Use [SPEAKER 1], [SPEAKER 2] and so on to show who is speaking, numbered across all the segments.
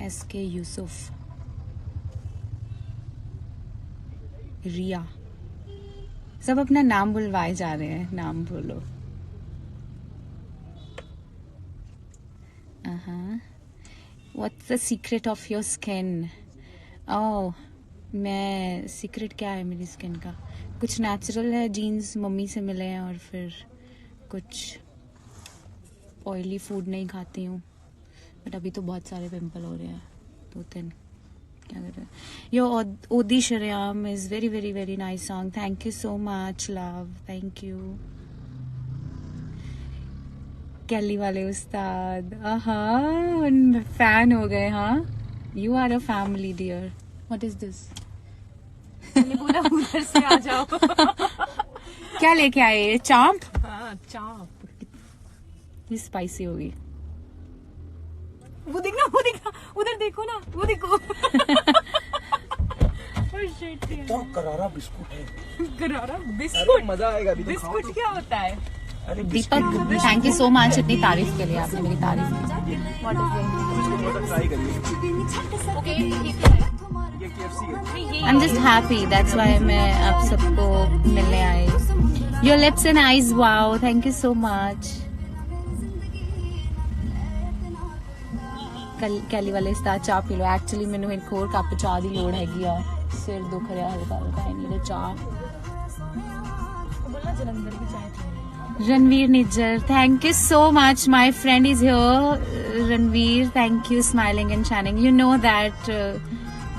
[SPEAKER 1] SK Yusuf, रिया, सब अपना नाम बुलवाए जा रहे हैं, नाम बोलो। What's the secret of your skin? Oh, मैं सीक्रेट क्या है मेरी स्किन का? कुछ नेचुरल है, जीन्स मम्मी से मिले हैं, और फिर कुछ ऑयली फूड नहीं खाती हूँ, बट अभी तो बहुत सारे पिंपल हो रहे हैं, 2-3। क्या कर रहे हैं? यो ओदी शरियाम is very very very nice song, thank you so much love, thank you. कैली वाले उस्ताद, फैन हो गए। हाँ, you are a family dear. What is this?
[SPEAKER 2] बोला उधर से आ जाओ।
[SPEAKER 1] क्या लेके आए? चांप?
[SPEAKER 2] हाँ, चांप।
[SPEAKER 1] ये स्पाइसी होगी।
[SPEAKER 2] वो देखना उधर देखो ना, वो देखो।
[SPEAKER 3] तो करारा बिस्कुट है।
[SPEAKER 2] करारा बिस्कुट?
[SPEAKER 3] मजा आएगा।
[SPEAKER 2] बिस्कुट क्या होता है?
[SPEAKER 1] दीपक, थैंक यू सो मच इतनी तारीफ के लिए, आपने मेरी तारीफ की।
[SPEAKER 3] ट्राई करिए।
[SPEAKER 1] I am just happy, that's why मैं आप सबको मिलने आई। Your lips and eyes, wow, thank you so much. कैली वाले उस्ताद चाह पी लो। एक्चुअली मैंने एक और कप चाह की लोड़ हैगी आ, सिर दुख रहा हल्का हल्का, आई नीड अ चाह।
[SPEAKER 2] बोलना जलंधर की चाय।
[SPEAKER 1] Ranveer Nijjar, thank you so much, my friend is here. Ranveer, thank you, smiling and shining. You know that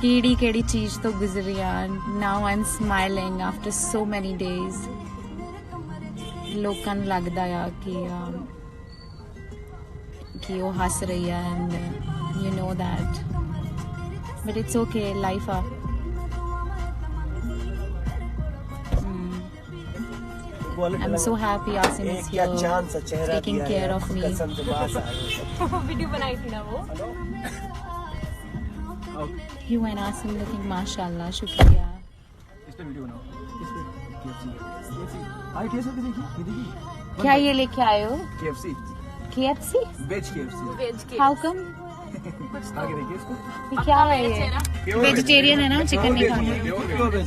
[SPEAKER 1] केड़ी चीज तो गुजरी आ, now I am smiling after so many days. लोकां नूं लगदा आ कि वो हस रही है, and you know that, but it's okay, life आ। I'm so happy Asim is here, taking care of me.
[SPEAKER 2] Video बनाई थी ना वो।
[SPEAKER 1] You and Asim looking mashallah, शुक्रिया।
[SPEAKER 3] इस पे वीडियो बनाओ। इस पे KFC। आई टेस्ट करके देखिए।
[SPEAKER 1] क्या ये लेके आए हो?
[SPEAKER 3] KFC।
[SPEAKER 1] KFC?
[SPEAKER 3] Veg KFC।
[SPEAKER 1] How come?
[SPEAKER 3] आगे देखिए इसको।
[SPEAKER 1] ये क्या है ये? वेजिटेरियन है ना, चिकन नहीं खाना।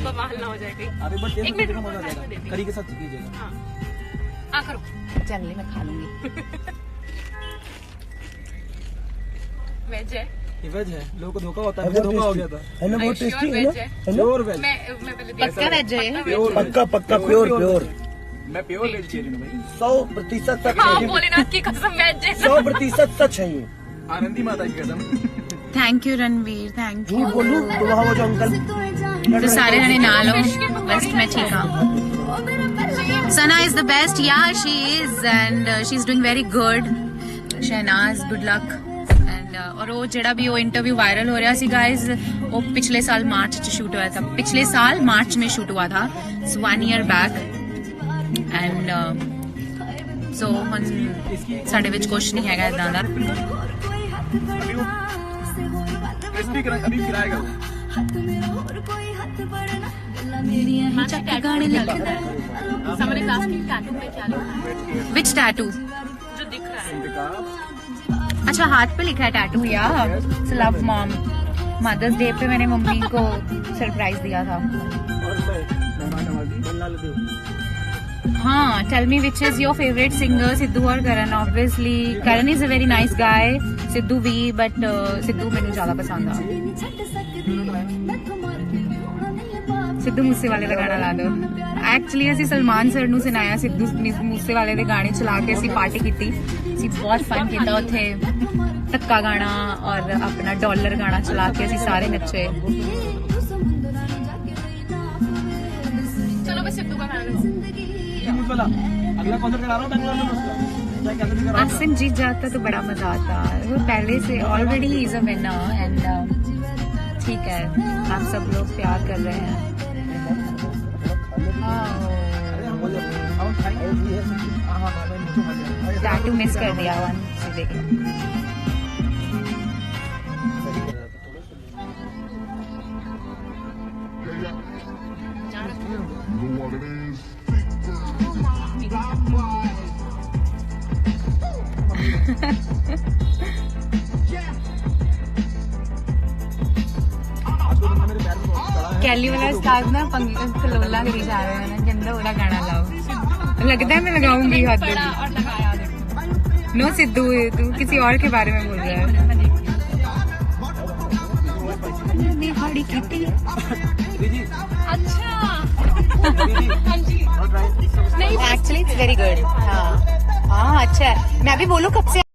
[SPEAKER 2] बवाल ना हो जाएगा।
[SPEAKER 3] अभी बस टेस्ट करके मजा आ जाएगा। करी के साथ कीजिएगा।
[SPEAKER 2] हाँ करो।
[SPEAKER 1] चल मैं खा लूंगी।
[SPEAKER 2] वेज है?
[SPEAKER 3] ये वेज है, लोगों को धोखा होता है, मुझे धोखा हो गया था।
[SPEAKER 4] है ना, बहुत टेस्टी है ना।
[SPEAKER 3] Pure veg.
[SPEAKER 2] मैं पहले
[SPEAKER 1] पक्का वेज है?
[SPEAKER 4] पक्का प्योर।
[SPEAKER 3] मैं प्योर वेजिटेरियन हूँ भाई।
[SPEAKER 4] 100% सच
[SPEAKER 2] हाँ,
[SPEAKER 4] है।
[SPEAKER 2] भोलेनाथ की कसम वेज है।
[SPEAKER 4] 100% सच है ये।
[SPEAKER 3] आनंदी माता की कसम।
[SPEAKER 1] Thank you Ranveer, thank you.
[SPEAKER 4] बोलूं तो वहाँ वो जो अंकल
[SPEAKER 1] तो सारे जने ना लो, बेस्ट मैं ठीक हूँ। सना इज द बेस्ट, या she is, and she is doing very good. Shehnaaz, good luck. And और वो जेड़ा भी वो इंटरव्यू वायरल हो रहा सी गाइज, वो पिछले साल मार्च च शूट हुआ था। पिछले साल मार्च में शूट हुआ था, 1 year बैक। एंड सो हुण साडे विच कुछ नहीं हैगा इदां दा।
[SPEAKER 3] क्रिस्पी अभी खिलाएगा वो।
[SPEAKER 1] गाने लिखे
[SPEAKER 2] समझ क्लास की टैटू में क्या लिखा है?
[SPEAKER 1] विच टैटू?
[SPEAKER 2] जो दिख रहा है।
[SPEAKER 1] अच्छा, हाथ पे लिखा है टैटू या? Love mom. मदर्स डे पे मैंने मम्मी को सरप्राइज दिया था। हाँ, tell me which is your favourite singer? Sidhu और Karan? Obviously Karan is a very nice guy, Sidhu भी, बट सिद्धू मैंने ज्यादा पसंद आ। सिद्धू मूसेवाले ਦਾ ਗਾਣਾ ਲਾ ਦਿਓ। ਐਕਚੁਅਲੀ ਅਸੀਂ ਸਲਮਾਨ ਸਰ ਨੂੰ ਸੁਣਾਇਆ ਸਿੱਧੂ ਮੂਸੇਵਾਲੇ ਦੇ ਗਾਣੇ ਚਲਾ ਕੇ ਅਸੀਂ ਪਾਰਟੀ ਕੀਤੀ ਸੀ, ਬਹੁਤ ਫਨ ਕੀਤਾ ਉੱਥੇ। ਧੱਕਾ ਗਾਣਾ ਔਰ ਆਪਣਾ ਡਾਲਰ ਗਾਣਾ ਚਲਾ ਕੇ ਅਸੀਂ ਸਾਰੇ ਨੱਚੇ।
[SPEAKER 2] चलो मैं सिद्धू का गाना गाऊं।
[SPEAKER 3] अगला कॉन्सर्ट करा रहा हूँ बैंगलोर में उसका।
[SPEAKER 1] आसिम जीत जाता तो बड़ा मजा आता। वो पहले से already is a winner, and ठीक है, आप सब लोग प्यार कर रहे हैं। टैटू मिस कर दिया वन से देखो। कैली वाला उस्ताद ना कलोला करी जा रहे हैं ना, कहता ओला गाना लाओ। लगता है मैं लगाऊंगी हाथ पे।
[SPEAKER 2] और लगाया देखो।
[SPEAKER 1] नो सिद्धू, तू किसी और के बारे में बोल रहा है। मैं हाड़ी खेती।
[SPEAKER 2] अच्छा हाँ जी।
[SPEAKER 1] Actually it's very good. हाँ हाँ अच्छा है, मैं भी बोलूँ कब से